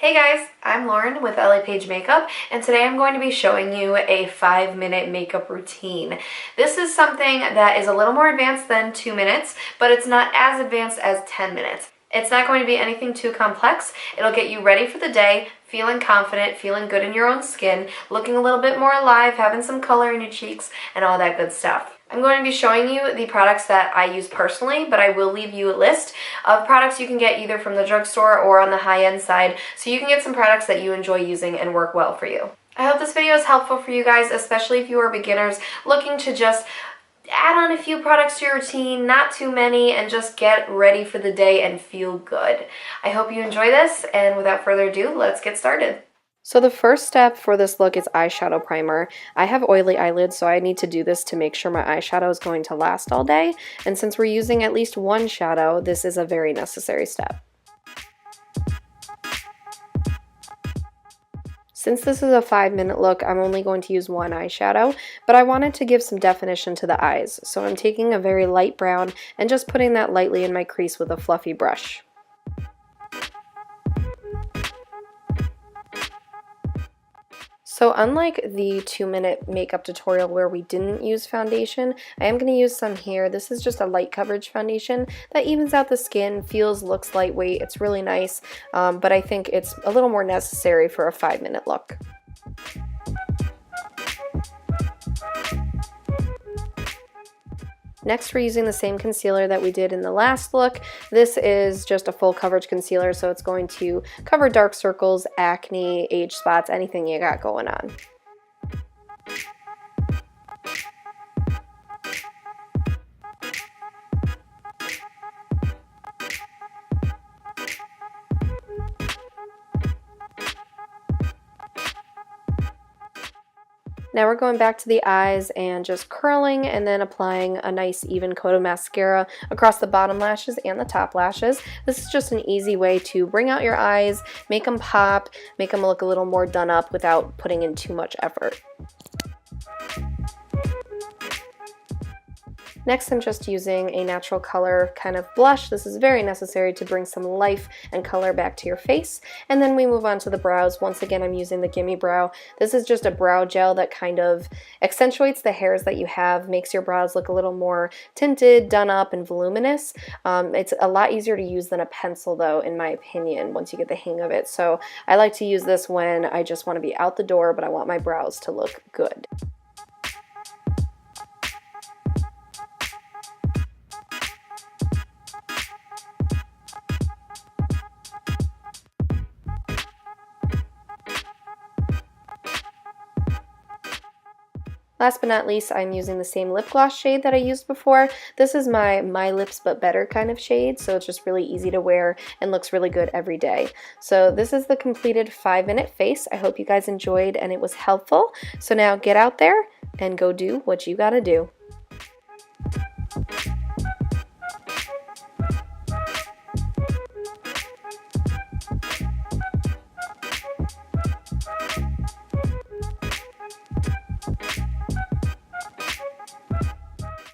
Hey guys, I'm Lauren with LA Page Makeup, and today I'm going to be showing you a 5-minute makeup routine. This is something that is a little more advanced than 2 minutes, but it's not as advanced as 10 minutes. It's not going to be anything too complex. It'll get you ready for the day, feeling confident, feeling good in your own skin, looking a little bit more alive, having some color in your cheeks, and all that good stuff. I'm going to be showing you the products that I use personally, but I will leave you a list of products you can get either from the drugstore or on the high-end side, so you can get some products that you enjoy using and work well for you. I hope this video is helpful for you guys, especially if you are beginners looking to just add on a few products to your routine, not too many, and just get ready for the day and feel good. I hope you enjoy this, and without further ado, let's get started. So the first step for this look is eyeshadow primer. I have oily eyelids, so I need to do this to make sure my eyeshadow is going to last all day, and since we're using at least one shadow, this is a very necessary step. Since this is a 5-minute look, I'm only going to use one eyeshadow, but I wanted to give some definition to the eyes, so I'm taking a very light brown and just putting that lightly in my crease with a fluffy brush. So unlike the 2-minute makeup tutorial where we didn't use foundation, I am going to use some here. This is just a light coverage foundation that evens out the skin, looks lightweight, it's really nice, but I think it's a little more necessary for a 5-minute look. Next, we're using the same concealer that we did in the last look. This is just a full coverage concealer, so it's going to cover dark circles, acne, age spots, anything you got going on. Now we're going back to the eyes and just curling and then applying a nice even coat of mascara across the bottom lashes and the top lashes. This is just an easy way to bring out your eyes, make them pop, make them look a little more done up without putting in too much effort. Next, I'm just using a natural color kind of blush. This is very necessary to bring some life and color back to your face. And then we move on to the brows. Once again, I'm using the Gimme Brow. This is just a brow gel that kind of accentuates the hairs that you have, makes your brows look a little more tinted, done up, and voluminous. It's a lot easier to use than a pencil, though, in my opinion, once you get the hang of it. So I like to use this when I just want to be out the door, but I want my brows to look good. Last but not least, I'm using the same lip gloss shade that I used before. This is my Lips But Better kind of shade, so it's just really easy to wear and looks really good every day. So this is the completed 5-minute face. I hope you guys enjoyed and it was helpful. So now get out there and go do what you gotta do.